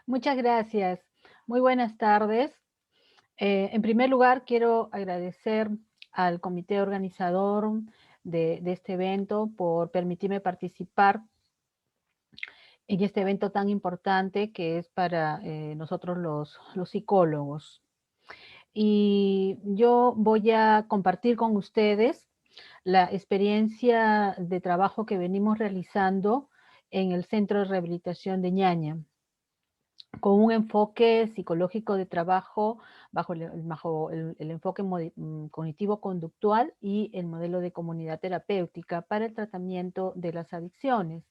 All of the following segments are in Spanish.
Muchas gracias. Muy buenas tardes. En primer lugar, quiero agradecer al comité organizador de este evento por permitirme participar en este evento tan importante que es para nosotros los psicólogos. Y yo voy a compartir con ustedes la experiencia de trabajo que venimos realizando en el Centro de Rehabilitación de Ñaña, con un enfoque psicológico de trabajo bajo el enfoque cognitivo-conductual y el modelo de comunidad terapéutica para el tratamiento de las adicciones.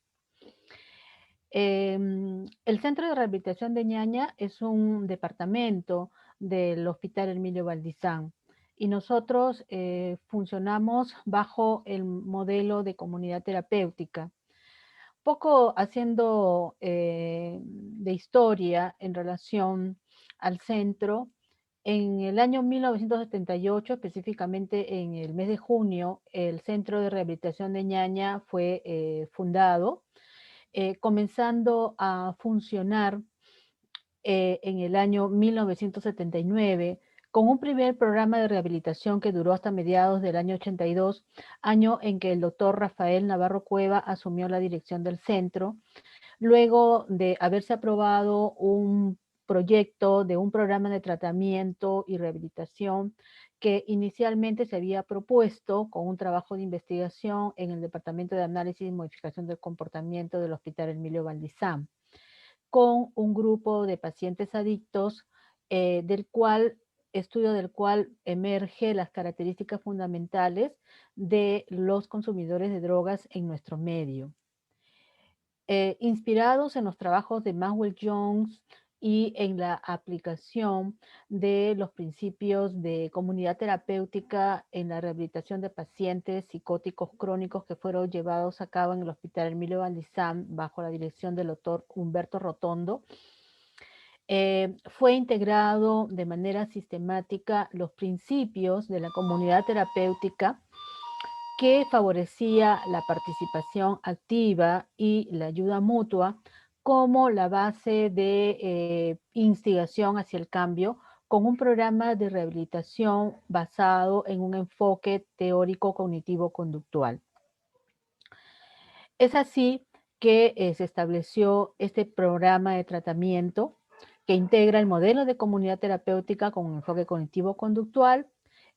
El Centro de Rehabilitación de Ñaña es un departamento del Hospital Emilio Valdizán y nosotros funcionamos bajo el modelo de comunidad terapéutica. Poco haciendo de historia en relación al centro, en el año 1978, específicamente en el mes de junio, el Centro de Rehabilitación de Ñaña fue fundado, comenzando a funcionar en el año 1979 con un primer programa de rehabilitación que duró hasta mediados del año 82, año en que el doctor Rafael Navarro Cueva asumió la dirección del centro, luego de haberse aprobado un proyecto de un programa de tratamiento y rehabilitación que inicialmente se había propuesto con un trabajo de investigación en el Departamento de Análisis y Modificación del Comportamiento del Hospital Emilio Valdizán, con un grupo de pacientes adictos estudio del cual emerge las características fundamentales de los consumidores de drogas en nuestro medio. Inspirados en los trabajos de Maxwell Jones y en la aplicación de los principios de comunidad terapéutica en la rehabilitación de pacientes psicóticos crónicos que fueron llevados a cabo en el Hospital Emilio Valdizán bajo la dirección del doctor Humberto Rotondo, fue integrado de manera sistemática los principios de la comunidad terapéutica que favorecía la participación activa y la ayuda mutua como la base de instigación hacia el cambio, con un programa de rehabilitación basado en un enfoque teórico cognitivo-conductual. Es así que se estableció este programa de tratamiento que integra el modelo de comunidad terapéutica con un enfoque cognitivo-conductual.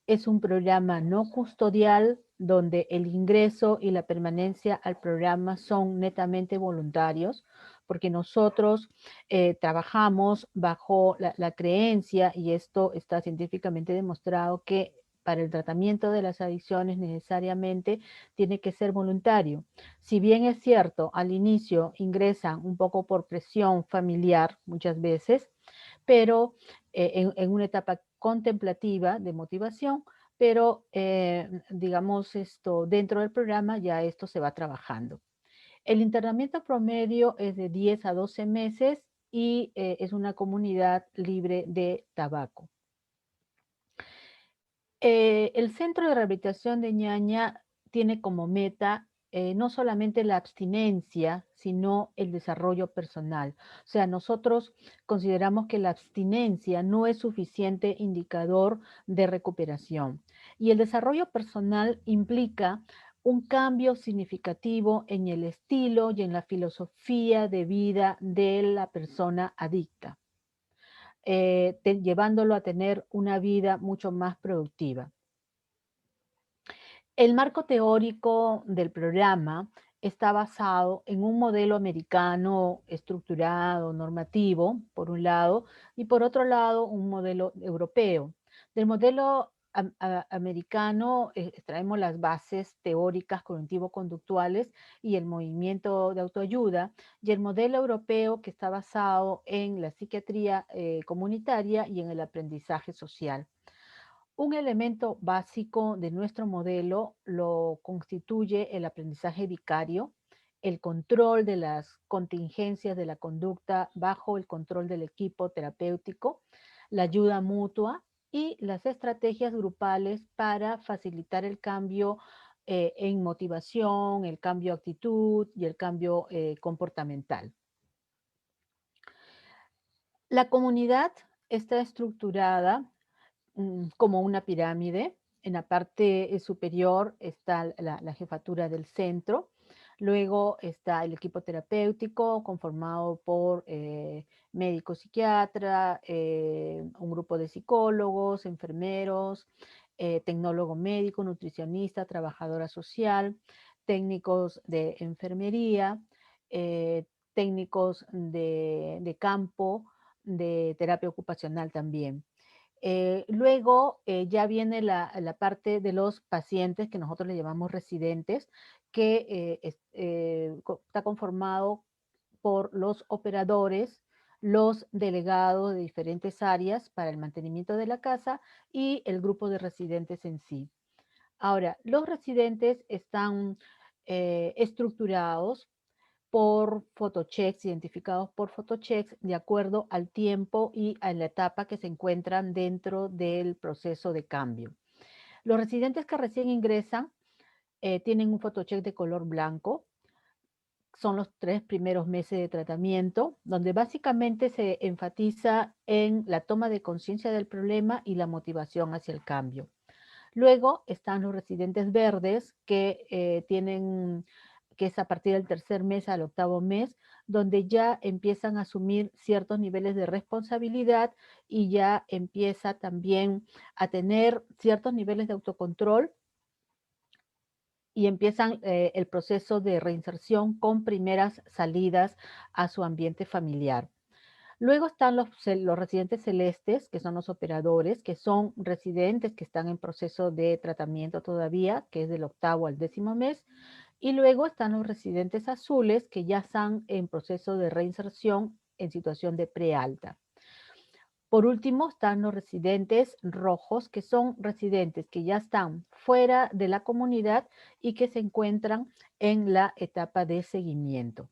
Es un programa no custodial donde el ingreso y la permanencia al programa son netamente voluntarios, porque nosotros trabajamos bajo la creencia, y esto está científicamente demostrado, que para el tratamiento de las adicciones necesariamente tiene que ser voluntario. Si bien es cierto, al inicio ingresan un poco por presión familiar muchas veces, pero en una etapa contemplativa de motivación, pero digamos esto, dentro del programa ya esto se va trabajando. El internamiento promedio es de 10 a 12 meses y es una comunidad libre de tabaco. El Centro de Rehabilitación de Ñaña tiene como meta no solamente la abstinencia, sino el desarrollo personal. O sea, nosotros consideramos que la abstinencia no es suficiente indicador de recuperación. Y el desarrollo personal implica un cambio significativo en el estilo y en la filosofía de vida de la persona adicta, llevándolo a tener una vida mucho más productiva. El marco teórico del programa está basado en un modelo americano estructurado, normativo, por un lado, y por otro lado, un modelo europeo. Del modelo americano extraemos las bases teóricas cognitivo-conductuales y el movimiento de autoayuda, y el modelo europeo que está basado en la psiquiatría comunitaria y en el aprendizaje social. Un elemento básico de nuestro modelo lo constituye el aprendizaje vicario, el control de las contingencias de la conducta bajo el control del equipo terapéutico, la ayuda mutua y las estrategias grupales para facilitar el cambio en motivación, el cambio de actitud y el cambio comportamental. La comunidad está estructurada como una pirámide. En la parte superior está la jefatura del centro. Luego está el equipo terapéutico conformado por médico psiquiatra, un grupo de psicólogos, enfermeros, tecnólogo médico, nutricionista, trabajadora social, técnicos de enfermería, eh, técnicos de campo, de terapia ocupacional también. Luego ya viene la parte de los pacientes que nosotros le llamamos residentes, que está conformado por los operadores, los delegados de diferentes áreas para el mantenimiento de la casa y el grupo de residentes en sí. Ahora, los residentes están estructurados por photochecks, identificados por photochecks de acuerdo al tiempo y a la etapa que se encuentran dentro del proceso de cambio. Los residentes que recién ingresan tienen un photocheck de color blanco. Son los 3 primeros meses de tratamiento, donde básicamente se enfatiza en la toma de conciencia del problema y la motivación hacia el cambio. Luego están los residentes verdes que es a partir del tercer mes al octavo mes, donde ya empiezan a asumir ciertos niveles de responsabilidad y ya empieza también a tener ciertos niveles de autocontrol y empiezan el proceso de reinserción con primeras salidas a su ambiente familiar. Luego están los residentes celestes, que son los operadores, que son residentes que están en proceso de tratamiento todavía, que es del octavo al 10.º mes. Y luego están los residentes azules, que ya están en proceso de reinserción en situación de prealta. Por último, están los residentes rojos, que son residentes que ya están fuera de la comunidad y que se encuentran en la etapa de seguimiento.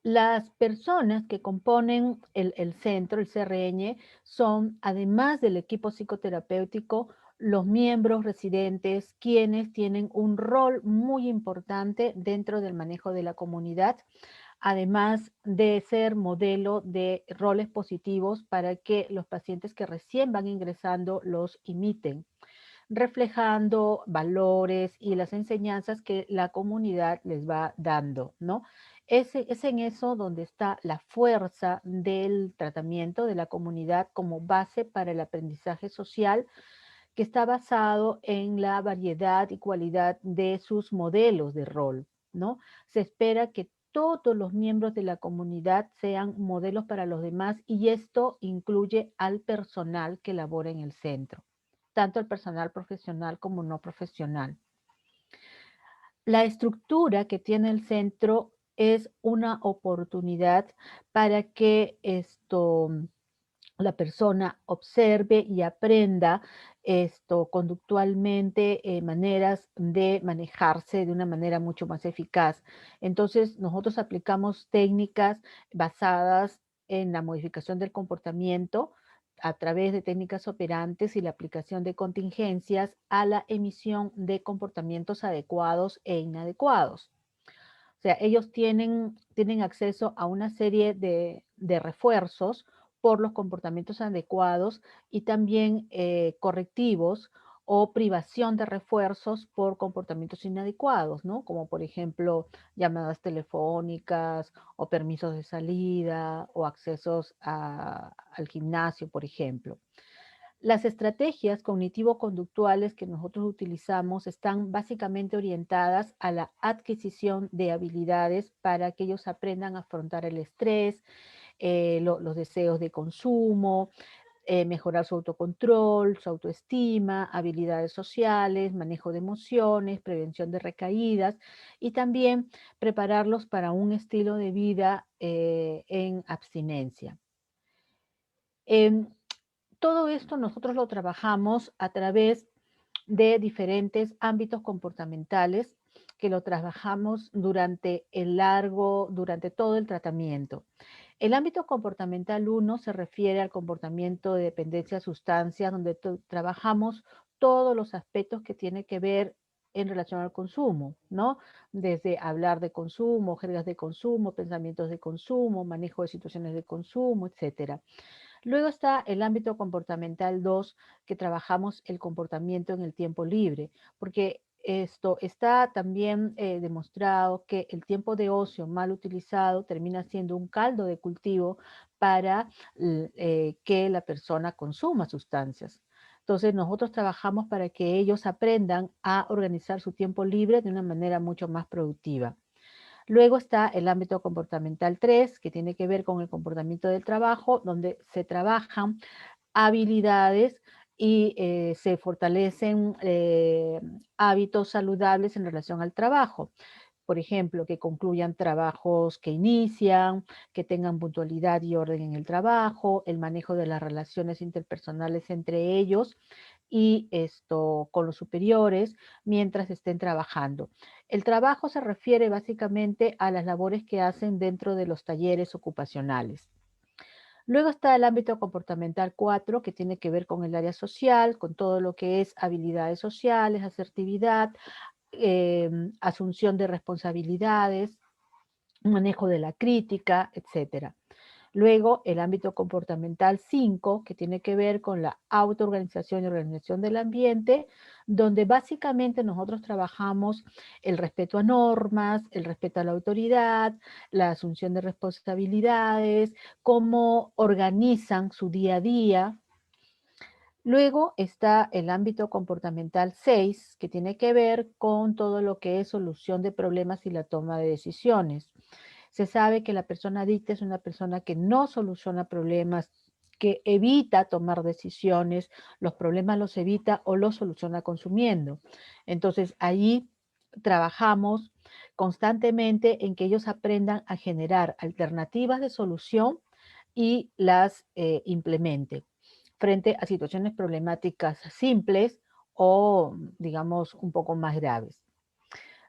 Las personas que componen el centro, el CRN, son, además del equipo psicoterapéutico, los miembros residentes, quienes tienen un rol muy importante dentro del manejo de la comunidad, además de ser modelo de roles positivos para que los pacientes que recién van ingresando los imiten, reflejando valores y las enseñanzas que la comunidad les va dando, ¿no? Es en eso donde está la fuerza del tratamiento de la comunidad como base para el aprendizaje social, que está basado en la variedad y cualidad de sus modelos de rol, ¿no? Se espera que todos los miembros de la comunidad sean modelos para los demás y esto incluye al personal que labora en el centro, tanto el personal profesional como no profesional. La estructura que tiene el centro es una oportunidad para que la persona observe y aprenda conductualmente maneras de manejarse de una manera mucho más eficaz. Entonces, nosotros aplicamos técnicas basadas en la modificación del comportamiento a través de técnicas operantes y la aplicación de contingencias a la emisión de comportamientos adecuados e inadecuados. O sea, ellos tienen acceso a una serie de refuerzos por los comportamientos adecuados y también correctivos o privación de refuerzos por comportamientos inadecuados, ¿no? Como por ejemplo llamadas telefónicas o permisos de salida o accesos al gimnasio, por ejemplo. Las estrategias cognitivo-conductuales que nosotros utilizamos están básicamente orientadas a la adquisición de habilidades para que ellos aprendan a afrontar el estrés, los deseos de consumo, mejorar su autocontrol, su autoestima, habilidades sociales, manejo de emociones, prevención de recaídas y también prepararlos para un estilo de vida en abstinencia. Em, Todo esto nosotros lo trabajamos a través de diferentes ámbitos comportamentales que lo trabajamos durante todo el tratamiento. El ámbito comportamental 1 se refiere al comportamiento de dependencia a sustancias, donde trabajamos todos los aspectos que tienen que ver en relación al consumo, ¿no? Desde hablar de consumo, jergas de consumo, pensamientos de consumo, manejo de situaciones de consumo, etcétera. Luego está el ámbito comportamental 2, que trabajamos el comportamiento en el tiempo libre, porque esto está también demostrado que el tiempo de ocio mal utilizado termina siendo un caldo de cultivo para que la persona consuma sustancias. Entonces nosotros trabajamos para que ellos aprendan a organizar su tiempo libre de una manera mucho más productiva. Luego está el ámbito comportamental 3, que tiene que ver con el comportamiento del trabajo, donde se trabajan habilidades y se fortalecen hábitos saludables en relación al trabajo. Por ejemplo, que concluyan trabajos que inician, que tengan puntualidad y orden en el trabajo, el manejo de las relaciones interpersonales entre ellos y esto con los superiores mientras estén trabajando. El trabajo se refiere básicamente a las labores que hacen dentro de los talleres ocupacionales. Luego está el ámbito comportamental 4, que tiene que ver con el área social, con todo lo que es habilidades sociales, asertividad, asunción de responsabilidades, manejo de la crítica, etcétera. Luego, el ámbito comportamental 5, que tiene que ver con la autoorganización y organización del ambiente, donde básicamente nosotros trabajamos el respeto a normas, el respeto a la autoridad, la asunción de responsabilidades, cómo organizan su día a día. Luego está el ámbito comportamental 6, que tiene que ver con todo lo que es solución de problemas y la toma de decisiones. Se sabe que la persona adicta es una persona que no soluciona problemas, que evita tomar decisiones, los problemas los evita o los soluciona consumiendo. Entonces, ahí trabajamos constantemente en que ellos aprendan a generar alternativas de solución y las implementen frente a situaciones problemáticas simples o, digamos, un poco más graves.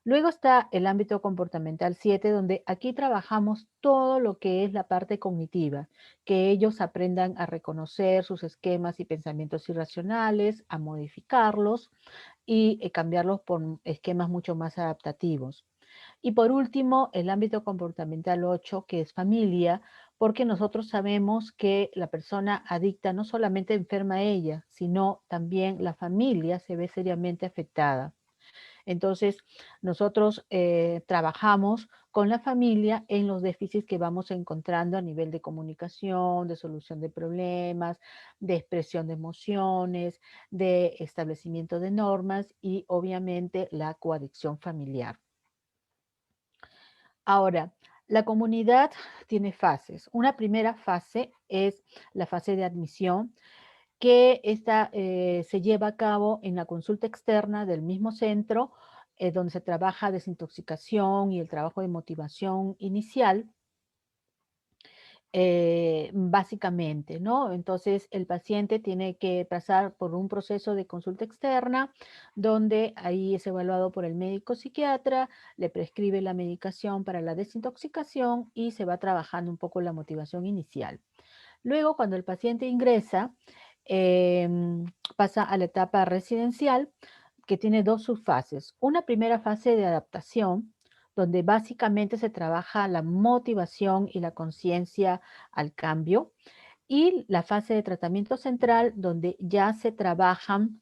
Luego está el ámbito comportamental 7, donde aquí trabajamos todo lo que es la parte cognitiva, que ellos aprendan a reconocer sus esquemas y pensamientos irracionales, a modificarlos y cambiarlos por esquemas mucho más adaptativos. Y por último, el ámbito comportamental 8, que es familia, porque nosotros sabemos que la persona adicta no solamente enferma a ella, sino también la familia se ve seriamente afectada. Entonces, nosotros trabajamos con la familia en los déficits que vamos encontrando a nivel de comunicación, de solución de problemas, de expresión de emociones, de establecimiento de normas y obviamente la coadicción familiar. Ahora, la comunidad tiene fases. Una primera fase es la fase de admisión, que esta se lleva a cabo en la consulta externa del mismo centro, donde se trabaja desintoxicación y el trabajo de motivación inicial, básicamente, ¿no? Entonces, el paciente tiene que pasar por un proceso de consulta externa, donde ahí es evaluado por el médico psiquiatra, le prescribe la medicación para la desintoxicación y se va trabajando un poco la motivación inicial. Luego, cuando el paciente ingresa, pasa a la etapa residencial, que tiene dos subfases. Una primera fase de adaptación, donde básicamente se trabaja la motivación y la conciencia al cambio, y la fase de tratamiento central, donde ya se trabajan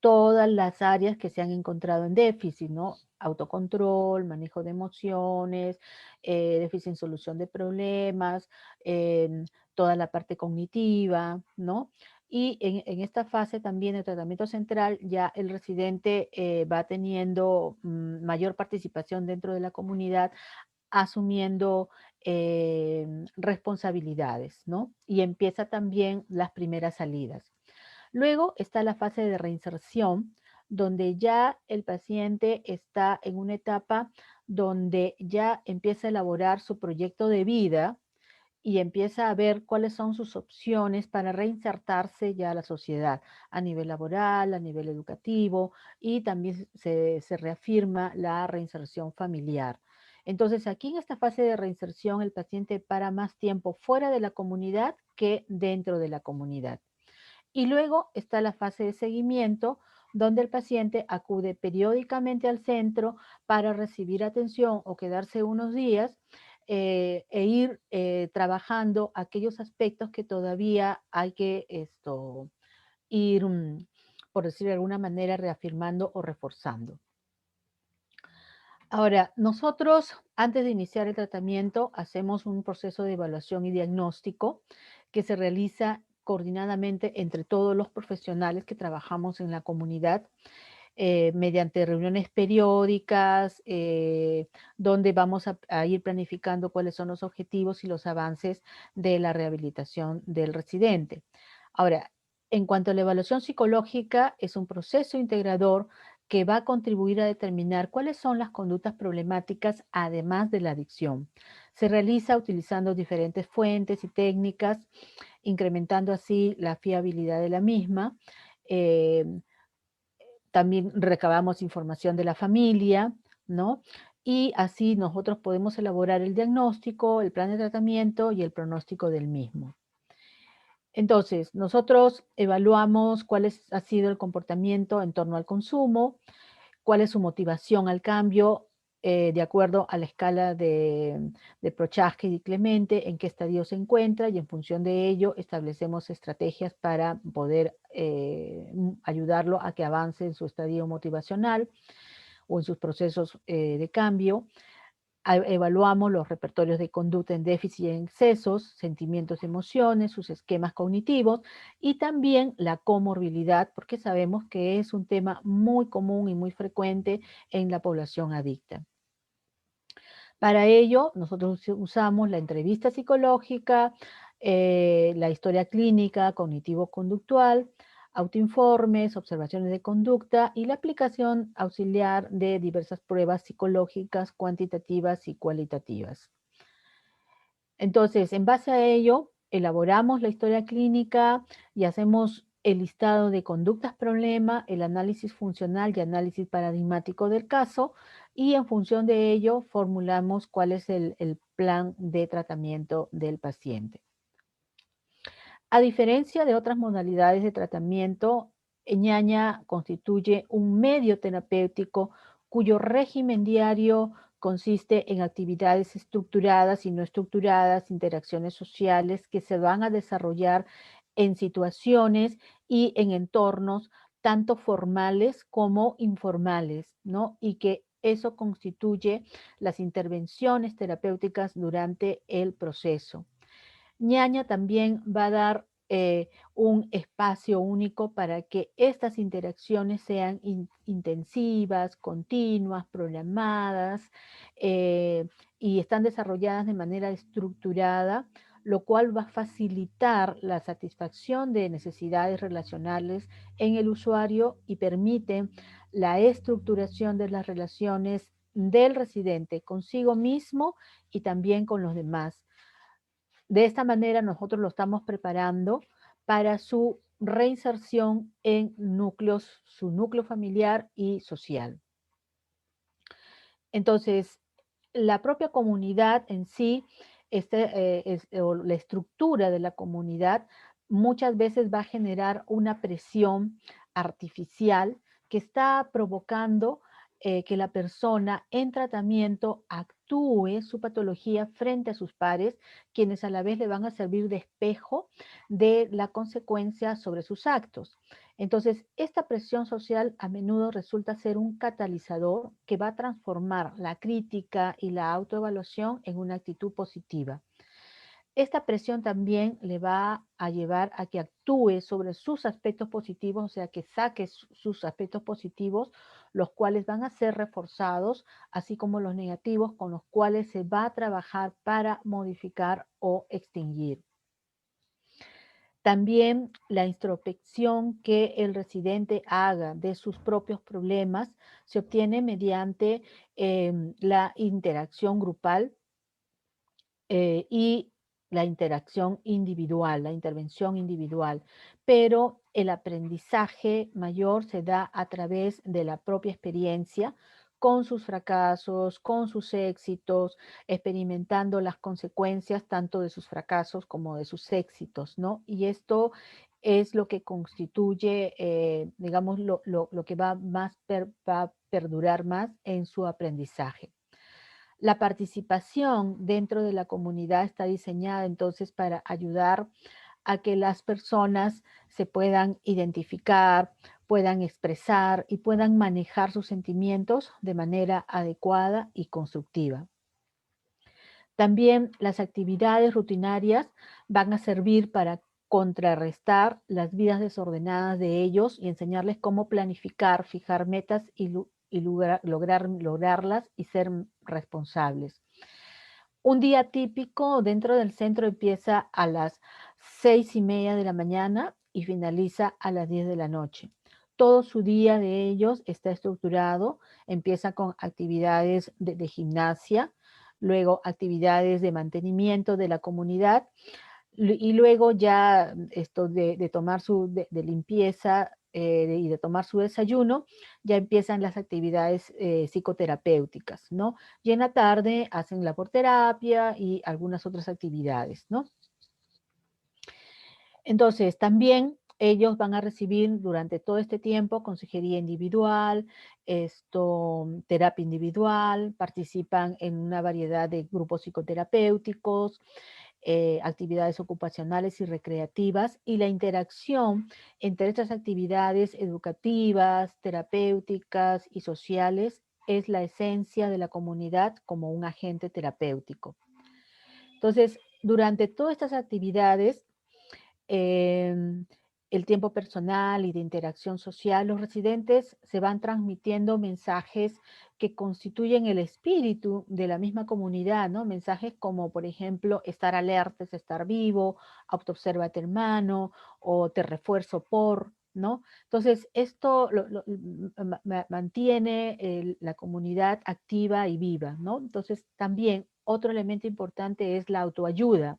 todas las áreas que se han encontrado en déficit, ¿no? Autocontrol, manejo de emociones, déficit en solución de problemas, toda la parte cognitiva, ¿no? Y en esta fase también de tratamiento central ya el residente va teniendo mayor participación dentro de la comunidad, asumiendo responsabilidades, ¿no? Y empieza también las primeras salidas. Luego está la fase de reinserción, donde ya el paciente está en una etapa donde ya empieza a elaborar su proyecto de vida y empieza a ver cuáles son sus opciones para reinsertarse ya a la sociedad, a nivel laboral, a nivel educativo, y también se reafirma la reinserción familiar. Entonces, aquí en esta fase de reinserción, el paciente para más tiempo fuera de la comunidad que dentro de la comunidad. Y luego está la fase de seguimiento, donde el paciente acude periódicamente al centro para recibir atención o quedarse unos días e ir trabajando aquellos aspectos que todavía hay que ir, por decirlo de alguna manera, reafirmando o reforzando. Ahora, nosotros antes de iniciar el tratamiento hacemos un proceso de evaluación y diagnóstico que se realiza coordinadamente entre todos los profesionales que trabajamos en la comunidad mediante reuniones periódicas, donde vamos a ir planificando cuáles son los objetivos y los avances de la rehabilitación del residente. Ahora, en cuanto a la evaluación psicológica, es un proceso integrador que va a contribuir a determinar cuáles son las conductas problemáticas además de la adicción. Se realiza utilizando diferentes fuentes y técnicas, incrementando así la fiabilidad de la misma. Eh, También recabamos información de la familia, ¿no? Y así nosotros podemos elaborar el diagnóstico, el plan de tratamiento y el pronóstico del mismo. Entonces, nosotros evaluamos ha sido el comportamiento en torno al consumo, cuál es su motivación al cambio, de acuerdo a la escala de Prochaska y Clemente, en qué estadio se encuentra, y en función de ello establecemos estrategias para poder ayudarlo a que avance en su estadio motivacional o en sus procesos de cambio. Evaluamos los repertorios de conducta en déficit y en excesos, sentimientos y emociones, sus esquemas cognitivos y también la comorbilidad, porque sabemos que es un tema muy común y muy frecuente en la población adicta. Para ello, nosotros usamos la entrevista psicológica, la historia clínica, cognitivo-conductual, autoinformes, observaciones de conducta y la aplicación auxiliar de diversas pruebas psicológicas, cuantitativas y cualitativas. Entonces, en base a ello, elaboramos la historia clínica y hacemos el listado de conductas problema, el análisis funcional y análisis paradigmático del caso, y en función de ello formulamos cuál es el plan de tratamiento del paciente. A diferencia de otras modalidades de tratamiento, ñaña constituye un medio terapéutico cuyo régimen diario consiste en actividades estructuradas y no estructuradas, interacciones sociales que se van a desarrollar en situaciones y en entornos tanto formales como informales, ¿no? Y que eso constituye las intervenciones terapéuticas durante el proceso. Ñaña también va a dar un espacio único para que estas interacciones sean intensivas, continuas, programadas y están desarrolladas de manera estructurada, lo cual va a facilitar la satisfacción de necesidades relacionales en el usuario y permite la estructuración de las relaciones del residente consigo mismo y también con los demás. De esta manera nosotros lo estamos preparando para su reinserción en núcleos, su núcleo familiar y social. Entonces, la propia comunidad en sí, o la estructura de la comunidad, muchas veces va a generar una presión artificial que está provocando que la persona en tratamiento actúe su patología frente a sus pares, quienes a la vez le van a servir de espejo de la consecuencia sobre sus actos. Entonces, esta presión social a menudo resulta ser un catalizador que va a transformar la crítica y la autoevaluación en una actitud positiva. Esta presión también le va a llevar a que actúe sobre sus aspectos positivos, o sea, que saque sus aspectos positivos, los cuales van a ser reforzados, así como los negativos con los cuales se va a trabajar para modificar o extinguir. También la introspección que el residente haga de sus propios problemas se obtiene mediante la interacción grupal y la interacción individual, la intervención individual, pero el aprendizaje mayor se da a través de la propia experiencia, con sus fracasos, con sus éxitos, experimentando las consecuencias tanto de sus fracasos como de sus éxitos, ¿no? Y esto es lo que constituye, digamos, lo que va a perdurar más en su aprendizaje. La participación dentro de la comunidad está diseñada entonces para ayudar a que las personas se puedan identificar, puedan expresar y puedan manejar sus sentimientos de manera adecuada y constructiva. También las actividades rutinarias van a servir para contrarrestar las vidas desordenadas de ellos y enseñarles cómo planificar, fijar metas y lograrlas y ser responsables. Un día típico dentro del centro empieza a las 6:30 de la mañana y finaliza a las 10 de la noche. Todo su día de ellos está estructurado, empieza con actividades de gimnasia, luego actividades de mantenimiento de la comunidad y luego ya esto de tomar de limpieza y de tomar su desayuno, ya empiezan las actividades psicoterapéuticas, ¿no? Y en la tarde hacen laborterapia y algunas otras actividades, ¿no? Entonces, también ellos van a recibir durante todo este tiempo consejería individual, terapia individual, participan en una variedad de grupos psicoterapéuticos, actividades ocupacionales y recreativas, y la interacción entre estas actividades educativas, terapéuticas y sociales es la esencia de la comunidad como un agente terapéutico. Entonces, durante todas estas actividades, em, el tiempo personal y de interacción social, los residentes se van transmitiendo mensajes que constituyen el espíritu de la misma comunidad, ¿no? Mensajes como, por ejemplo, estar alertas, estar vivo, autoobsérvate hermano, o te refuerzo por, ¿no? Entonces, esto mantiene la comunidad activa y viva, ¿no? Entonces, también otro elemento importante es la autoayuda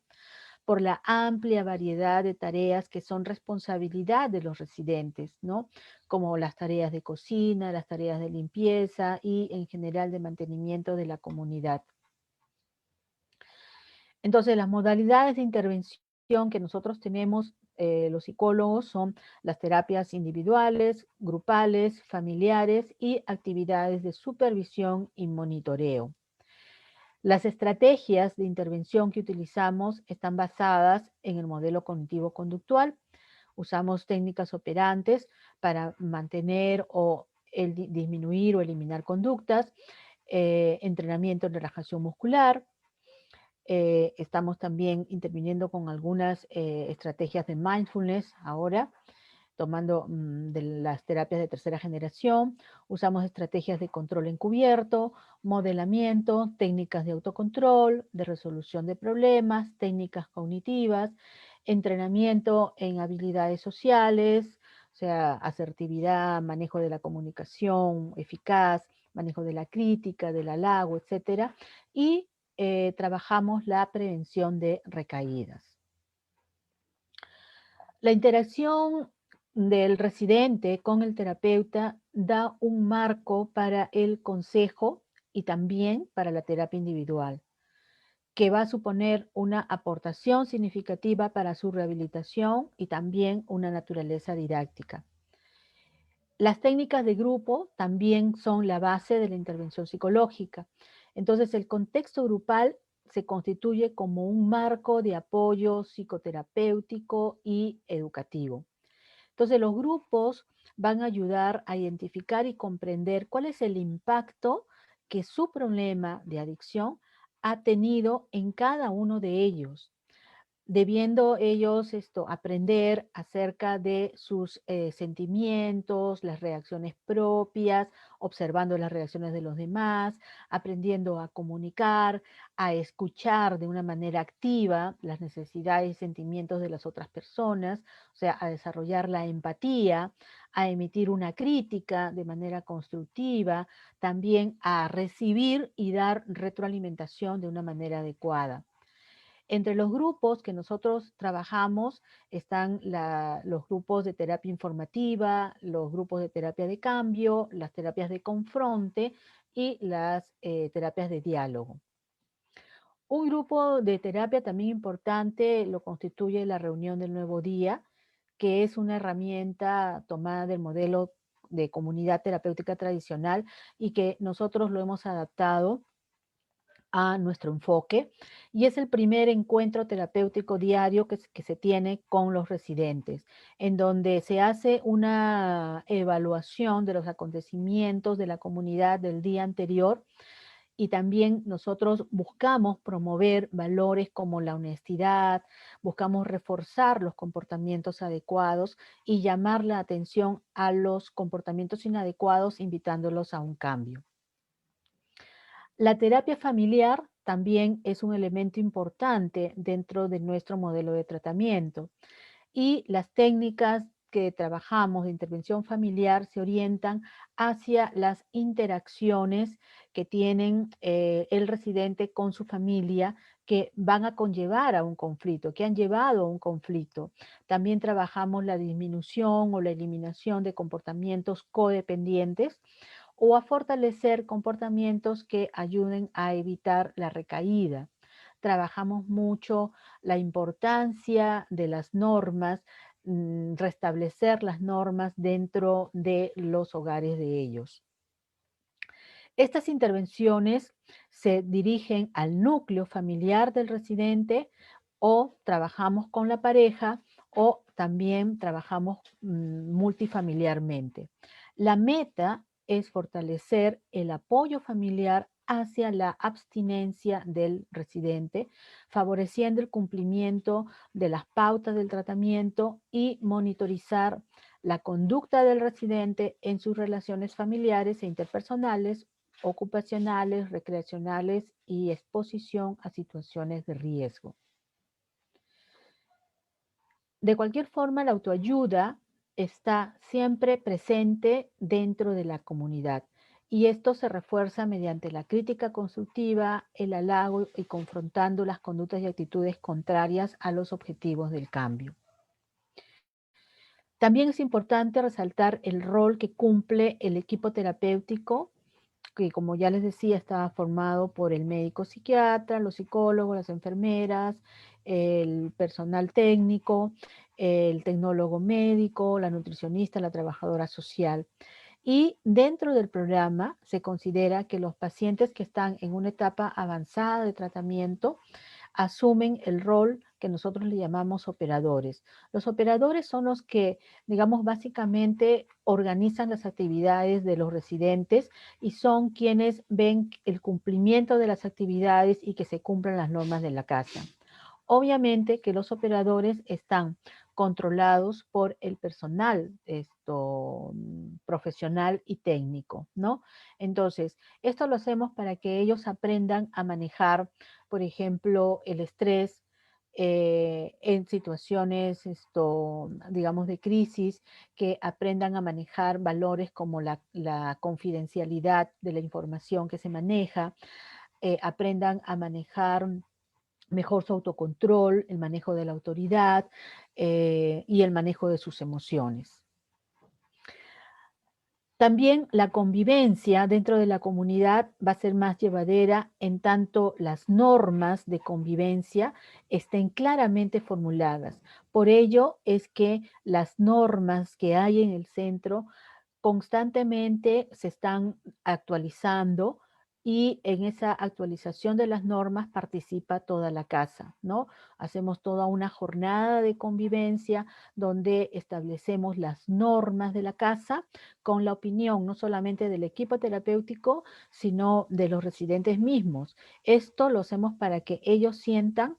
por la amplia variedad de tareas que son responsabilidad de los residentes, ¿no? Como las tareas de cocina, las tareas de limpieza y en general de mantenimiento de la comunidad. Entonces, las modalidades de intervención que nosotros tenemos, los psicólogos, son las terapias individuales, grupales, familiares y actividades de supervisión y monitoreo. Las estrategias de intervención que utilizamos están basadas en el modelo cognitivo-conductual. Usamos técnicas operantes para mantener o disminuir o eliminar conductas, entrenamiento en relajación muscular. Estamos también interviniendo con algunas estrategias de mindfulness ahora, tomando de las terapias de tercera generación. Usamos estrategias de control encubierto, modelamiento, técnicas de autocontrol, de resolución de problemas, técnicas cognitivas, entrenamiento en habilidades sociales, o sea, asertividad, manejo de la comunicación eficaz, manejo de la crítica, del halago, etcétera, y trabajamos la prevención de recaídas. La interacción del residente con el terapeuta da un marco para el consejo y también para la terapia individual, que va a suponer una aportación significativa para su rehabilitación y también una naturaleza didáctica. Las técnicas de grupo también son la base de la intervención psicológica. Entonces, el contexto grupal se constituye como un marco de apoyo psicoterapéutico y educativo. Entonces, los grupos van a ayudar a identificar y comprender cuál es el impacto que su problema de adicción ha tenido en cada uno de ellos, debiendo ellos aprender acerca de sus sentimientos, las reacciones propias, observando las reacciones de los demás, aprendiendo a comunicar, a escuchar de una manera activa las necesidades y sentimientos de las otras personas, o sea, a desarrollar la empatía, a emitir una crítica de manera constructiva, también a recibir y dar retroalimentación de una manera adecuada. Entre los grupos que nosotros trabajamos están los grupos de terapia informativa, los grupos de terapia de cambio, las terapias de confronte y las terapias de diálogo. Un grupo de terapia también importante lo constituye la reunión del nuevo día, que es una herramienta tomada del modelo de comunidad terapéutica tradicional y que nosotros lo hemos adaptado a nuestro enfoque, y es el primer encuentro terapéutico diario que se tiene con los residentes, en donde se hace una evaluación de los acontecimientos de la comunidad del día anterior, y también nosotros buscamos promover valores como la honestidad, buscamos reforzar los comportamientos adecuados y llamar la atención a los comportamientos inadecuados, invitándolos a un cambio. La terapia familiar también es un elemento importante dentro de nuestro modelo de tratamiento, y las técnicas que trabajamos de intervención familiar se orientan hacia las interacciones que tienen el residente con su familia, que van a conllevar a un conflicto, que han llevado a un conflicto. También trabajamos la disminución o la eliminación de comportamientos codependientes, o a fortalecer comportamientos que ayuden a evitar la recaída. Trabajamos mucho la importancia de las normas, restablecer las normas dentro de los hogares de ellos. Estas intervenciones se dirigen al núcleo familiar del residente, o trabajamos con la pareja, o también trabajamos multifamiliarmente. La meta es fortalecer el apoyo familiar hacia la abstinencia del residente, favoreciendo el cumplimiento de las pautas del tratamiento y monitorizar la conducta del residente en sus relaciones familiares e interpersonales, ocupacionales, recreacionales y exposición a situaciones de riesgo. De cualquier forma, la autoayuda está siempre presente dentro de la comunidad, y esto se refuerza mediante la crítica constructiva, el halago y confrontando las conductas y actitudes contrarias a los objetivos del cambio. También es importante resaltar el rol que cumple el equipo terapéutico, que, como ya les decía, estaba formado por el médico psiquiatra, los psicólogos, las enfermeras, el personal técnico, el tecnólogo médico, la nutricionista, la trabajadora social. Y dentro del programa se considera que los pacientes que están en una etapa avanzada de tratamiento asumen el rol que nosotros le llamamos operadores. Los operadores son los que, digamos, básicamente organizan las actividades de los residentes, y son quienes ven el cumplimiento de las actividades y que se cumplan las normas de la casa. Obviamente que los operadores están controlados por el personal profesional y técnico, ¿no? Entonces, esto lo hacemos para que ellos aprendan a manejar, por ejemplo, el estrés en situaciones, digamos, de crisis, que aprendan a manejar valores como la confidencialidad de la información que se maneja, aprendan a manejar mejor su autocontrol, el manejo de la autoridad y el manejo de sus emociones. También la convivencia dentro de la comunidad va a ser más llevadera, en tanto las normas de convivencia estén claramente formuladas. Por ello es que las normas que hay en el centro constantemente se están actualizando, y en esa actualización de las normas participa toda la casa, ¿no? Hacemos toda una jornada de convivencia donde establecemos las normas de la casa con la opinión no solamente del equipo terapéutico, sino de los residentes mismos. Esto lo hacemos para que ellos sientan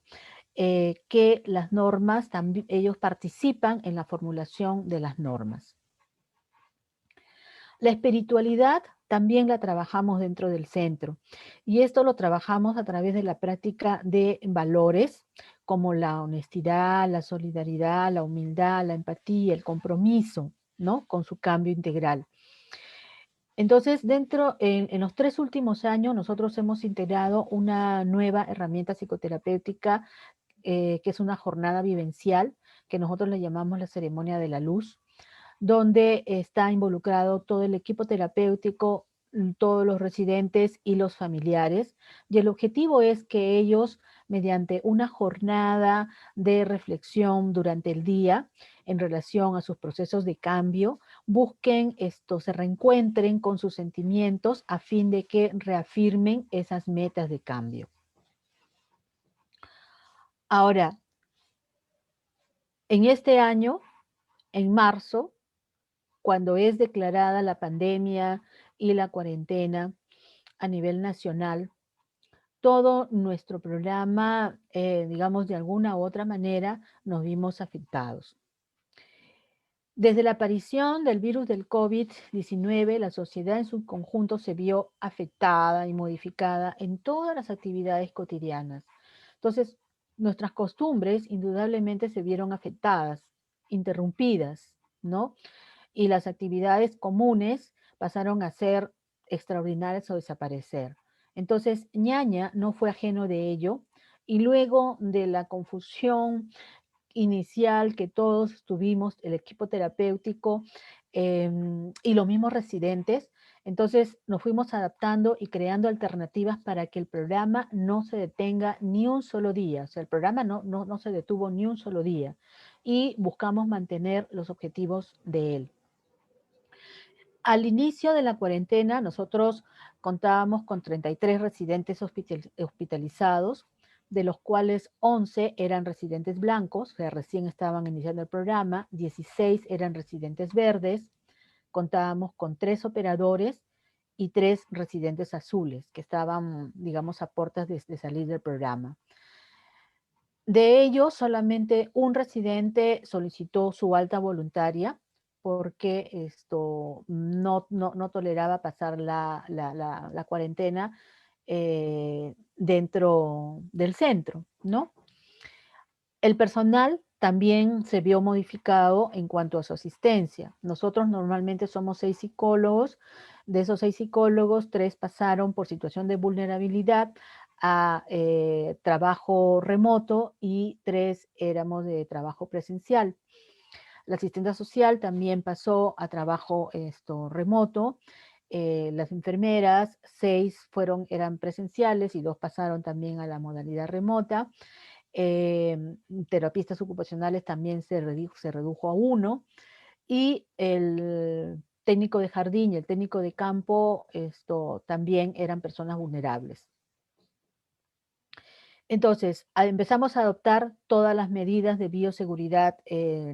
que las normas, también ellos participan en la formulación de las normas. La espiritualidad también la trabajamos dentro del centro, y esto lo trabajamos a través de la práctica de valores como la honestidad, la solidaridad, la humildad, la empatía, el compromiso, ¿no? Con su cambio integral. Entonces, en los 3 últimos años, nosotros hemos integrado una nueva herramienta psicoterapéutica, que es una jornada vivencial, que nosotros le llamamos la ceremonia de la luz, donde está involucrado todo el equipo terapéutico, todos los residentes y los familiares. Y el objetivo es que ellos mediante una jornada de reflexión durante el día en relación a sus procesos de cambio, busquen esto, se reencuentren con sus sentimientos a fin de que reafirmen esas metas de cambio. Ahora, en este año, en marzo, cuando es declarada la pandemia y la cuarentena a nivel nacional, todo nuestro programa, digamos, de alguna u otra manera, nos vimos afectados. Desde la aparición del virus del COVID-19, la sociedad en su conjunto se vio afectada y modificada en todas las actividades cotidianas. Entonces, nuestras costumbres indudablemente se vieron afectadas, interrumpidas, ¿no? Y las actividades comunes pasaron a ser extraordinarias o desaparecer. Entonces, Ñaña no fue ajeno de ello y luego de la confusión inicial que todos tuvimos, el equipo terapéutico y los mismos residentes, entonces nos fuimos adaptando y creando alternativas para que el programa no se detenga ni un solo día, o sea, el programa no se detuvo ni un solo día y buscamos mantener los objetivos de él. Al inicio de la cuarentena, nosotros contábamos con 33 residentes hospitalizados, de los cuales 11 eran residentes blancos, o sea, recién estaban iniciando el programa, 16 eran residentes verdes, contábamos con 3 operadores y 3 residentes azules, que estaban, digamos, a puertas de salir del programa. De ellos, solamente un residente solicitó su alta voluntaria porque esto no toleraba pasar la cuarentena dentro del centro, ¿no? El personal también se vio modificado en cuanto a su asistencia. Nosotros normalmente somos 6 psicólogos. De esos 6 psicólogos, 3 pasaron por situación de vulnerabilidad a trabajo remoto y 3 éramos de trabajo presencial. La asistente social también pasó a trabajo remoto. Las enfermeras, 6 eran presenciales y 2 pasaron también a la modalidad remota. Terapistas ocupacionales también se redujo a 1 y el técnico de jardín y el técnico de campo también eran personas vulnerables. Entonces, empezamos a adoptar todas las medidas de bioseguridad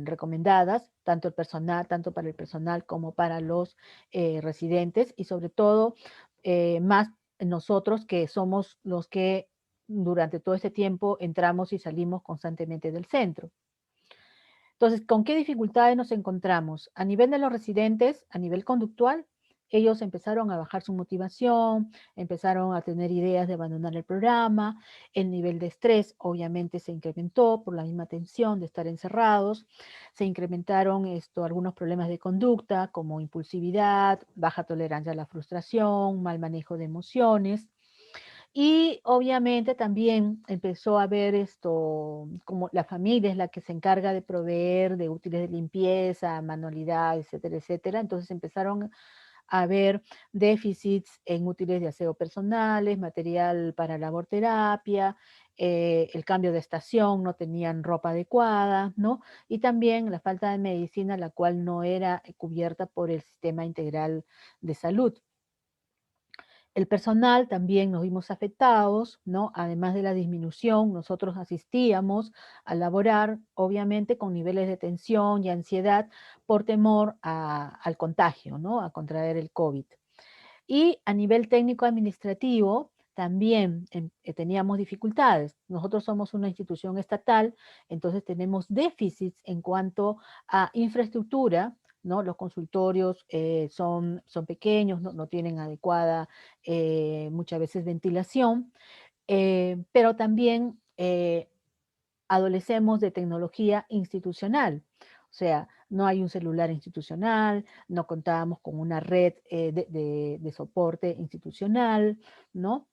recomendadas, tanto para el personal como para los residentes y sobre todo más nosotros que somos los que durante todo este tiempo entramos y salimos constantemente del centro. Entonces, ¿con qué dificultades nos encontramos? A nivel de los residentes, a nivel conductual, ellos empezaron a bajar su motivación, empezaron a tener ideas de abandonar el programa, el nivel de estrés obviamente se incrementó por la misma tensión de estar encerrados, se incrementaron algunos problemas de conducta como impulsividad, baja tolerancia a la frustración, mal manejo de emociones. Y obviamente también empezó a haber como la familia es la que se encarga de proveer de útiles de limpieza, manualidades, etcétera, etcétera. Entonces empezaron a haber déficits en útiles de aseo personales, material para laborterapia, el cambio de estación, no tenían ropa adecuada, ¿no? Y también la falta de medicina, la cual no era cubierta por el sistema integral de salud. El personal también nos vimos afectados, ¿no? Además de la disminución, nosotros asistíamos a laborar, obviamente, con niveles de tensión y ansiedad por temor al contagio, ¿no? A contraer el COVID. Y a nivel técnico administrativo, también teníamos dificultades. Nosotros somos una institución estatal, entonces tenemos déficits en cuanto a infraestructura, ¿no? Los consultorios son pequeños, no tienen adecuada muchas veces ventilación, pero también adolecemos de tecnología institucional. O sea, no hay un celular institucional, no contábamos con una red de soporte institucional, ¿no?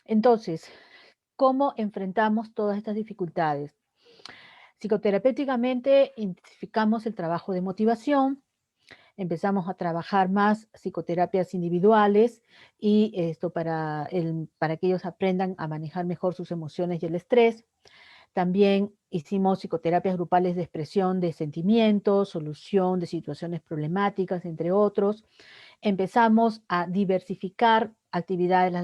Entonces, ¿cómo enfrentamos todas estas dificultades? Psicoterapéuticamente identificamos el trabajo de motivación, empezamos a trabajar más psicoterapias individuales y esto para que ellos aprendan a manejar mejor sus emociones y el estrés. También hicimos psicoterapias grupales de expresión de sentimientos, solución de situaciones problemáticas, entre otros. Empezamos a diversificar las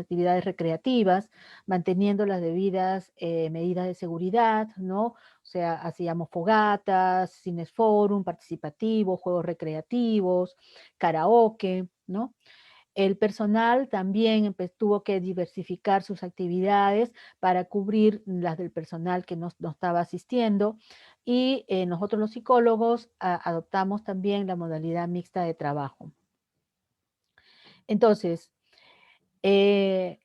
actividades recreativas, manteniendo las debidas medidas de seguridad, ¿no? O sea, hacíamos fogatas, cines forum, participativos, juegos recreativos, karaoke, ¿no? El personal también tuvo que diversificar sus actividades para cubrir las del personal que no estaba asistiendo y nosotros los psicólogos adoptamos también la modalidad mixta de trabajo. Entonces,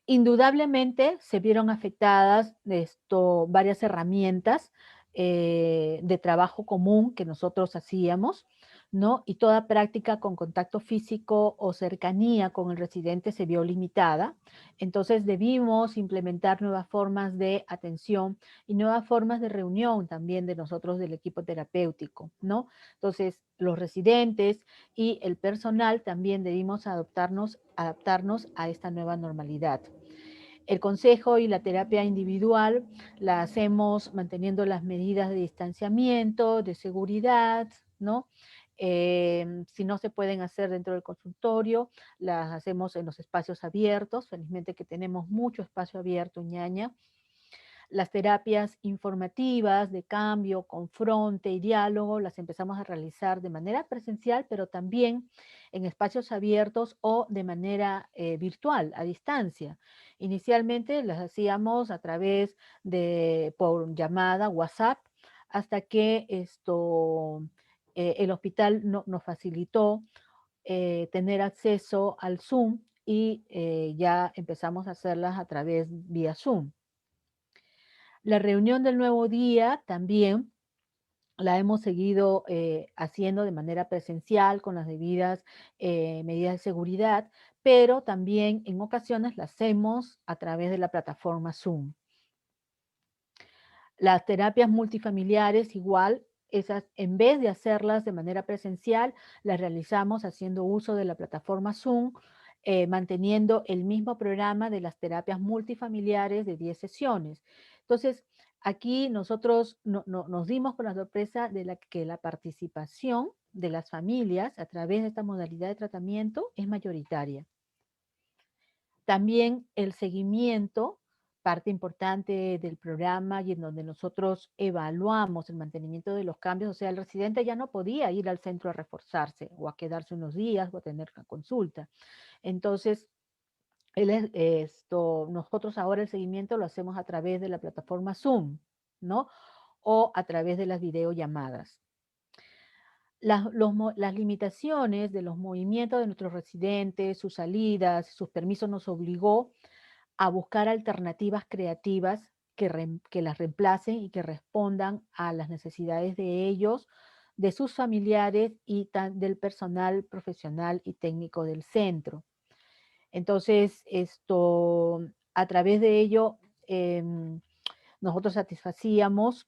indudablemente se vieron afectadas varias herramientas de trabajo común que nosotros hacíamos, ¿no? Y toda práctica con contacto físico o cercanía con el residente se vio limitada. Entonces debimos implementar nuevas formas de atención y nuevas formas de reunión también de nosotros del equipo terapéutico, ¿no? Entonces los residentes y el personal también debimos adaptarnos a esta nueva normalidad. El consejo y la terapia individual la hacemos manteniendo las medidas de distanciamiento, de seguridad, ¿no? Si no se pueden hacer dentro del consultorio, las hacemos en los espacios abiertos. Felizmente que tenemos mucho espacio abierto, Ñaña. Las terapias informativas de cambio, confronte y diálogo las empezamos a realizar de manera presencial, pero también en espacios abiertos o de manera virtual, a distancia. Inicialmente las hacíamos a través por llamada, WhatsApp, hasta que el hospital nos facilitó tener acceso al Zoom y ya empezamos a hacerlas a través vía Zoom. La reunión del nuevo día también la hemos seguido haciendo de manera presencial con las debidas medidas de seguridad, pero también en ocasiones la hacemos a través de la plataforma Zoom. Las terapias multifamiliares igual, esas en vez de hacerlas de manera presencial, las realizamos haciendo uso de la plataforma Zoom, manteniendo el mismo programa de las terapias multifamiliares de 10 sesiones. Entonces, aquí nosotros nos dimos con la sorpresa de que la participación de las familias a través de esta modalidad de tratamiento es mayoritaria. También el seguimiento, parte importante del programa y en donde nosotros evaluamos el mantenimiento de los cambios, o sea, el residente ya no podía ir al centro a reforzarse o a quedarse unos días o a tener una consulta. Entonces, nosotros ahora el seguimiento lo hacemos a través de la plataforma Zoom, ¿no? O a través de las videollamadas. Las limitaciones de los movimientos de nuestros residentes, sus salidas, sus permisos nos obligó a buscar alternativas creativas que las reemplacen y que respondan a las necesidades de ellos, de sus familiares y del personal profesional y técnico del centro. Entonces, a través de ello, nosotros satisfacíamos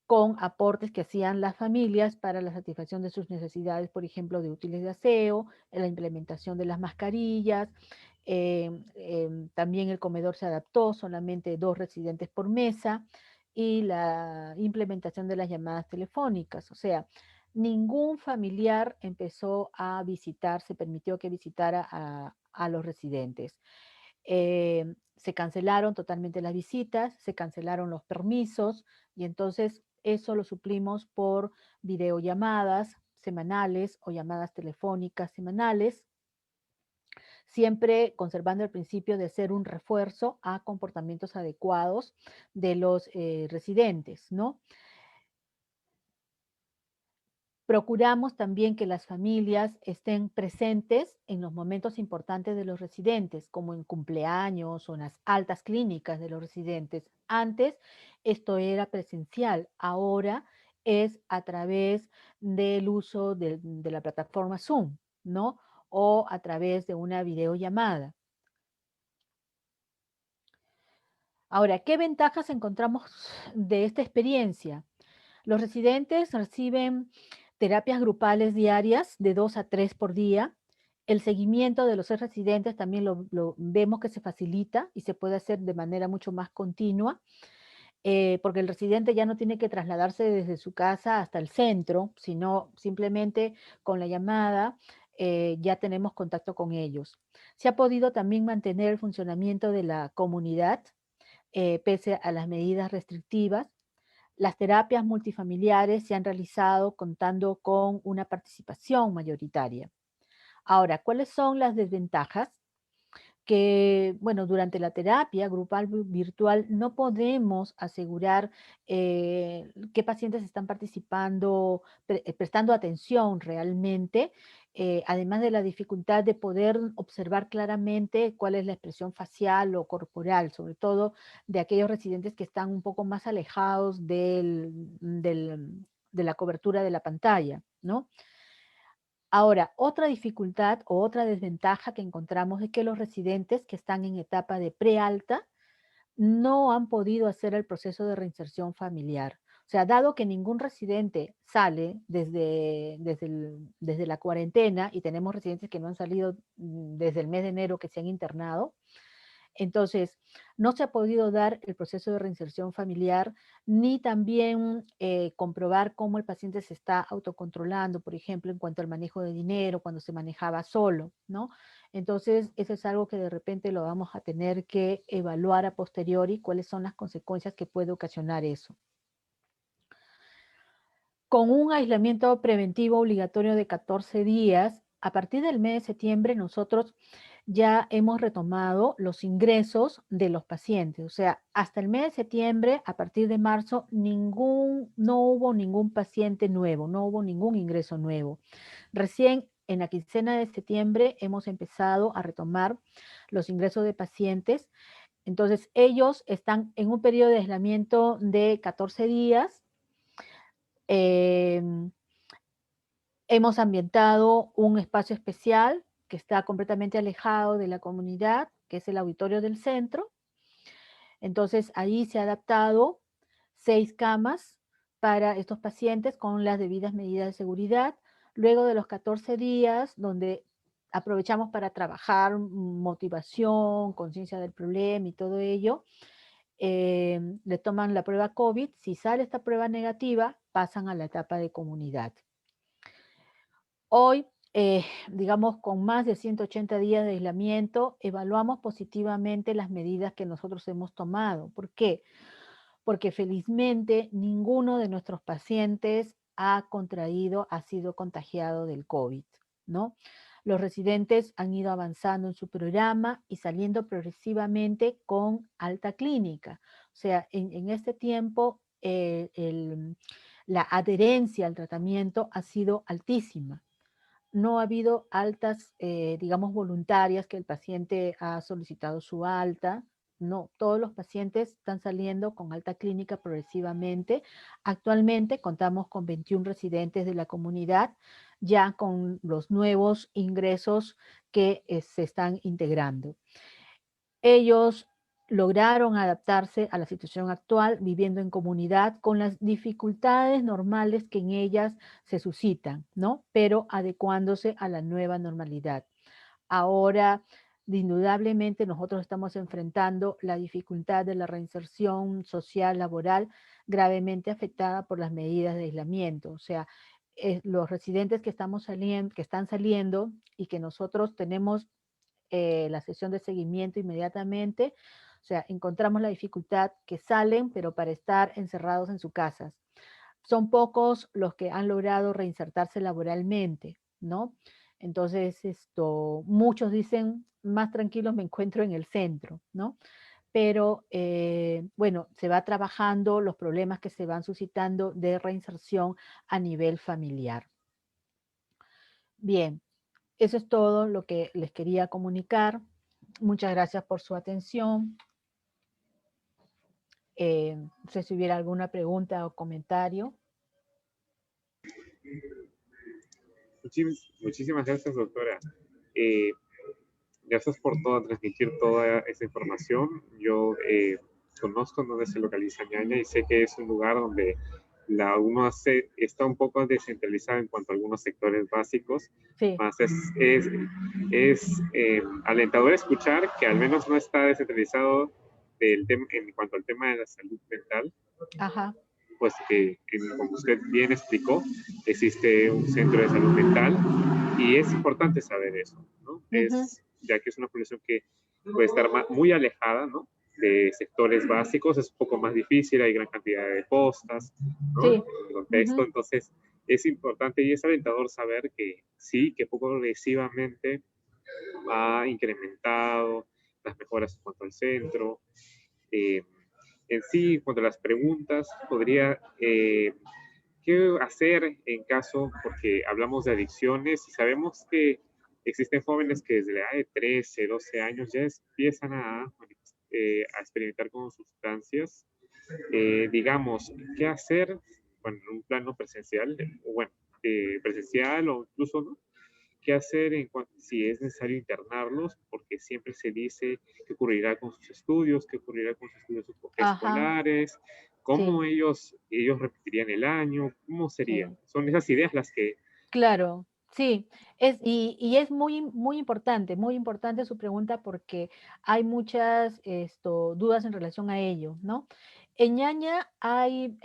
con aportes que hacían las familias para la satisfacción de sus necesidades, por ejemplo, de útiles de aseo, en la implementación de las mascarillas. También el comedor se adaptó, solamente 2 residentes por mesa, y la implementación de las llamadas telefónicas. O sea, ningún familiar empezó a visitar, se permitió que visitara a los residentes. Se cancelaron totalmente las visitas, se cancelaron los permisos y entonces eso lo suplimos por videollamadas semanales o llamadas telefónicas semanales, siempre conservando el principio de ser un refuerzo a comportamientos adecuados de los residentes, ¿no? Procuramos también que las familias estén presentes en los momentos importantes de los residentes, como en cumpleaños o en las altas clínicas de los residentes. Antes esto era presencial, ahora es a través del uso de la plataforma Zoom, ¿no? O a través de una videollamada. Ahora, ¿qué ventajas encontramos de esta experiencia? Los residentes reciben terapias grupales diarias de 2 a 3 por día. El seguimiento de los residentes también lo vemos que se facilita y se puede hacer de manera mucho más continua, porque el residente ya no tiene que trasladarse desde su casa hasta el centro, sino simplemente con la llamada ya tenemos contacto con ellos. Se ha podido también mantener el funcionamiento de la comunidad pese a las medidas restrictivas. Las terapias multifamiliares se han realizado contando con una participación mayoritaria. Ahora, ¿cuáles son las desventajas? Que, bueno, durante la terapia grupal virtual no podemos asegurar qué pacientes están participando, prestando atención realmente, además de la dificultad de poder observar claramente cuál es la expresión facial o corporal, sobre todo de aquellos residentes que están un poco más alejados de la cobertura de la pantalla, ¿no? Ahora, otra dificultad o otra desventaja que encontramos es que los residentes que están en etapa de prealta no han podido hacer el proceso de reinserción familiar. O sea, dado que ningún residente sale desde la cuarentena y tenemos residentes que no han salido desde el mes de enero que se han internado, entonces, no se ha podido dar el proceso de reinserción familiar, ni también comprobar cómo el paciente se está autocontrolando, por ejemplo, en cuanto al manejo de dinero, cuando se manejaba solo, ¿no? Entonces, eso es algo que de repente lo vamos a tener que evaluar a posteriori, cuáles son las consecuencias que puede ocasionar eso. Con un aislamiento preventivo obligatorio de 14 días, a partir del mes de septiembre nosotros ya hemos retomado los ingresos de los pacientes. O sea, hasta el mes de septiembre, a partir de marzo, no hubo ningún paciente nuevo, no hubo ningún ingreso nuevo. Recién en la quincena de septiembre hemos empezado a retomar los ingresos de pacientes. Entonces, ellos están en un periodo de aislamiento de 14 días. Hemos ambientado un espacio especial que está completamente alejado de la comunidad, que es el auditorio del centro. Entonces, ahí se ha adaptado 6 camas para estos pacientes con las debidas medidas de seguridad. Luego de los 14 días, donde aprovechamos para trabajar motivación, conciencia del problema y todo ello, le toman la prueba COVID. Si sale esta prueba negativa, pasan a la etapa de comunidad. Hoy, digamos, con más de 180 días de aislamiento, evaluamos positivamente las medidas que nosotros hemos tomado. ¿Por qué? Porque felizmente ninguno de nuestros pacientes ha sido contagiado del COVID, ¿no? Los residentes han ido avanzando en su programa y saliendo progresivamente con alta clínica. O sea, en este tiempo la adherencia al tratamiento ha sido altísima. No ha habido altas, digamos, voluntarias que el paciente ha solicitado su alta. No, todos los pacientes están saliendo con alta clínica progresivamente. Actualmente contamos con 21 residentes de la comunidad, ya con los nuevos ingresos que se están integrando. Ellos lograron adaptarse a la situación actual, viviendo en comunidad con las dificultades normales que en ellas se suscitan, ¿no? Pero adecuándose a la nueva normalidad. Ahora, indudablemente, nosotros estamos enfrentando la dificultad de la reinserción social, laboral, gravemente afectada por las medidas de aislamiento. O sea, los residentes que están saliendo y que nosotros tenemos la sesión de seguimiento inmediatamente. O sea, encontramos la dificultad que salen, pero para estar encerrados en sus casas. Son pocos los que han logrado reinsertarse laboralmente, ¿no? Entonces, muchos dicen, más tranquilos me encuentro en el centro, ¿no? Pero, bueno, se va trabajando los problemas que se van suscitando de reinserción a nivel familiar. Bien, eso es todo lo que les quería comunicar. Muchas gracias por su atención. No sé si hubiera alguna pregunta o comentario. Muchísimas gracias, doctora. Gracias por transmitir toda esa información. Yo conozco dónde se localiza Ñaña y sé que es un lugar donde uno está un poco descentralizado en cuanto a algunos sectores básicos, Sí, más es alentador escuchar que al menos no está descentralizado en cuanto al tema de la salud mental, ajá, pues que, como usted bien explicó, existe un centro de salud mental y es importante saber eso, ¿no? ujú, Ya que es una población que puede estar muy alejada, ¿no? De sectores básicos, es un poco más difícil, hay gran cantidad de postas, ¿no? En sí, el contexto, ujú, entonces es importante y es alentador saber que sí, que poco progresivamente ha incrementado las mejoras en cuanto al centro, eh, en sí, cuanto a las preguntas, podría, ¿qué hacer en caso, porque hablamos de adicciones y sabemos que existen jóvenes que desde la edad de 13, 12 años ya empiezan a experimentar con sustancias? Digamos, ¿qué hacer? Bueno, en un plano presencial, o bueno, presencial o incluso no, qué hacer en cuanto si es necesario internarlos, porque siempre se dice qué ocurrirá con sus estudios, qué ocurrirá con sus estudios ajá, escolares, sí, cómo ellos repetirían el año, cómo sería. sí. Son esas ideas las que, Claro, sí, y es muy importante su pregunta porque hay muchas dudas en relación a ello, ¿no? En Ñaña hay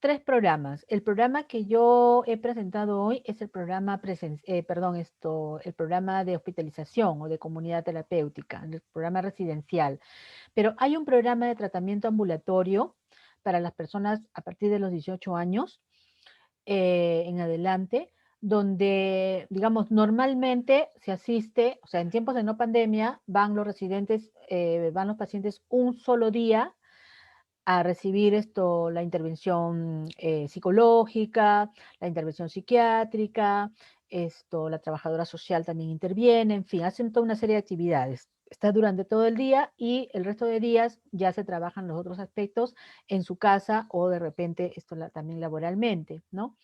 3 programas. El programa que yo he presentado hoy es el programa el programa de hospitalización o de comunidad terapéutica, el programa residencial. Pero hay un programa de tratamiento ambulatorio para las personas a partir de los 18 años en adelante, donde, digamos, normalmente se asiste, o sea, en tiempos de no pandemia, van los residentes, van los pacientes un solo día a recibir la intervención psicológica, la intervención psiquiátrica, la trabajadora social también interviene, en fin, hacen toda una serie de actividades. Está durante todo el día y el resto de días ya se trabajan los otros aspectos en su casa o de repente también laboralmente, ¿no?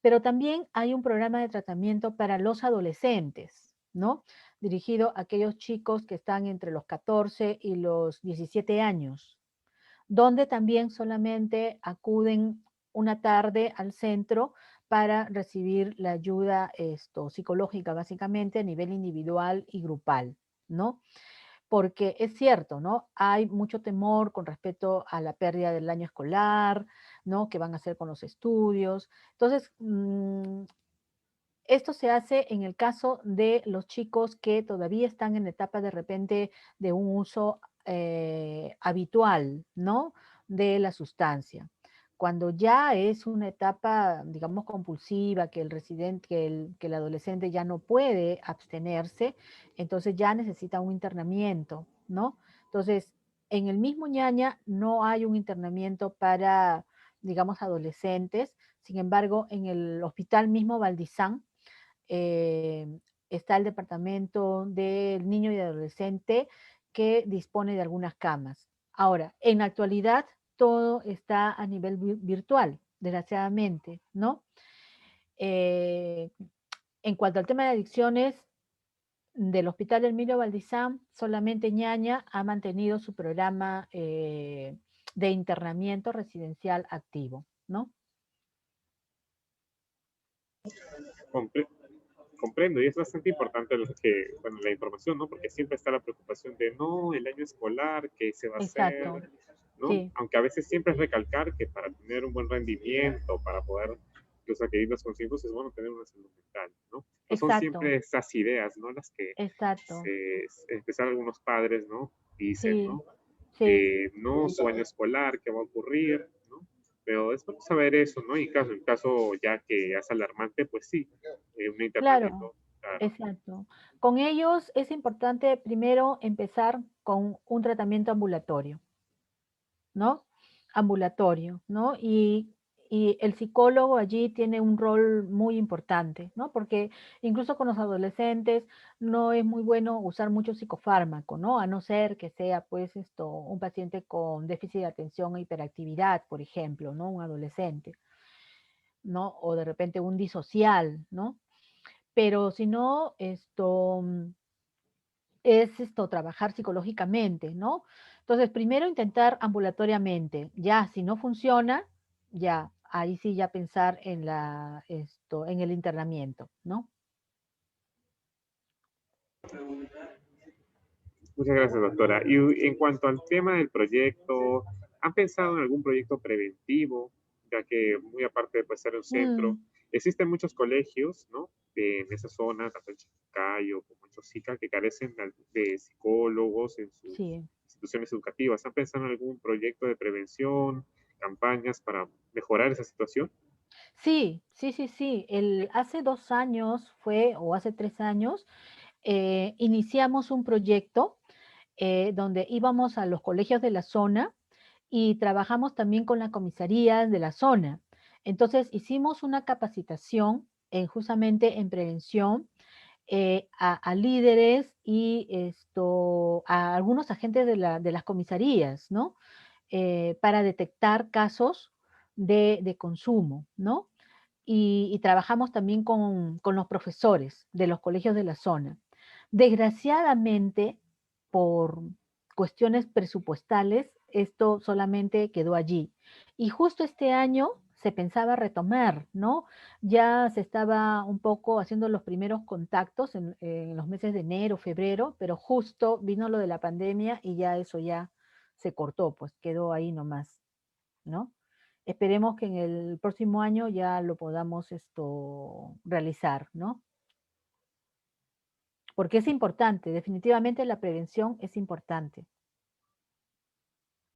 Pero también hay un programa de tratamiento para los adolescentes, ¿no? Dirigido a aquellos chicos que están entre los 14 y los 17 años, donde también solamente acuden una tarde al centro para recibir la ayuda psicológica, básicamente a nivel individual y grupal, ¿no? Porque es cierto, ¿no? Hay mucho temor con respecto a la pérdida del año escolar, ¿no? ¿Qué van a hacer con los estudios? Entonces, esto se hace en el caso de los chicos que todavía están en etapa de repente de un uso habitual, ¿no? De la sustancia. Cuando ya es una etapa, digamos, compulsiva, que el residente, que el adolescente ya no puede abstenerse, entonces ya necesita un internamiento, ¿no? Entonces, en el mismo ñaña no hay un internamiento para, digamos, adolescentes. Sin embargo, en el hospital mismo Valdizán, eh, está el departamento del niño y adolescente que dispone de algunas camas. Ahora, en la actualidad todo está a nivel virtual, desgraciadamente, ¿no? Eh, en cuanto al tema de adicciones, del Hospital Emilio Valdizán, solamente Ñaña ha mantenido su programa de internamiento residencial activo, ¿no? compre- comprendo, y es bastante importante bueno, la información, ¿no? Porque siempre está la preocupación de, no, el año escolar, ¿qué se va a Exacto, hacer? ¿No? sí, Aunque a veces siempre es recalcar que para tener un buen rendimiento, para poder incluso adquirir los conscientes, es bueno tener una salud mental, ¿no? No son exacto, siempre esas ideas, ¿no? Las que exacto, empezar algunos padres, ¿no? Dicen, sí, ¿no? sí. No, su año escolar, ¿qué va a ocurrir? ¿No? Pero es bueno saber eso, ¿no? Y en caso ya que es alarmante, pues sí, un Claro, internamiento, claro. exacto. Con ellos es importante primero empezar con un tratamiento ambulatorio, ¿no? Ambulatorio, ¿no? Y el psicólogo allí tiene un rol muy importante, ¿no? Porque incluso con los adolescentes no es muy bueno usar mucho psicofármaco, ¿no? A no ser que sea, pues, un paciente con déficit de atención e hiperactividad, por ejemplo, ¿no? Un adolescente, ¿no? O de repente un disocial, ¿no? Pero si no, es trabajar psicológicamente, ¿no? Entonces, primero intentar ambulatoriamente, ya si no funciona, ya ahí sí ya pensar en en el internamiento, ¿no? Muchas gracias, doctora. Y en cuanto al tema del proyecto, ¿han pensado en algún proyecto preventivo? Ya que muy aparte de pues, ser un centro, Mm, existen muchos colegios, ¿no? En esa zona, tanto en Chiclayo como en Chosica, que carecen de psicólogos en sus sí. instituciones educativas. ¿Han pensado en algún proyecto de prevención, campañas para mejorar esa situación? Sí, sí, sí, sí. Hace 2 años fue, o hace 3 años, iniciamos un proyecto donde íbamos a los colegios de la zona y trabajamos también con la comisaría de la zona. Entonces hicimos una capacitación justamente en prevención a líderes y a algunos agentes de las comisarías, ¿no? Para detectar casos de consumo, ¿no? Y trabajamos también con los profesores de los colegios de la zona. Desgraciadamente, por cuestiones presupuestales, esto solamente quedó allí. Y justo este año se pensaba retomar, ¿no? Ya se estaba un poco haciendo los primeros contactos en los meses de enero, febrero, pero justo vino lo de la pandemia y ya eso ya se cortó, pues quedó ahí nomás, ¿no? Esperemos que en el próximo año ya lo podamos realizar, ¿no? Porque es importante, definitivamente la prevención es importante.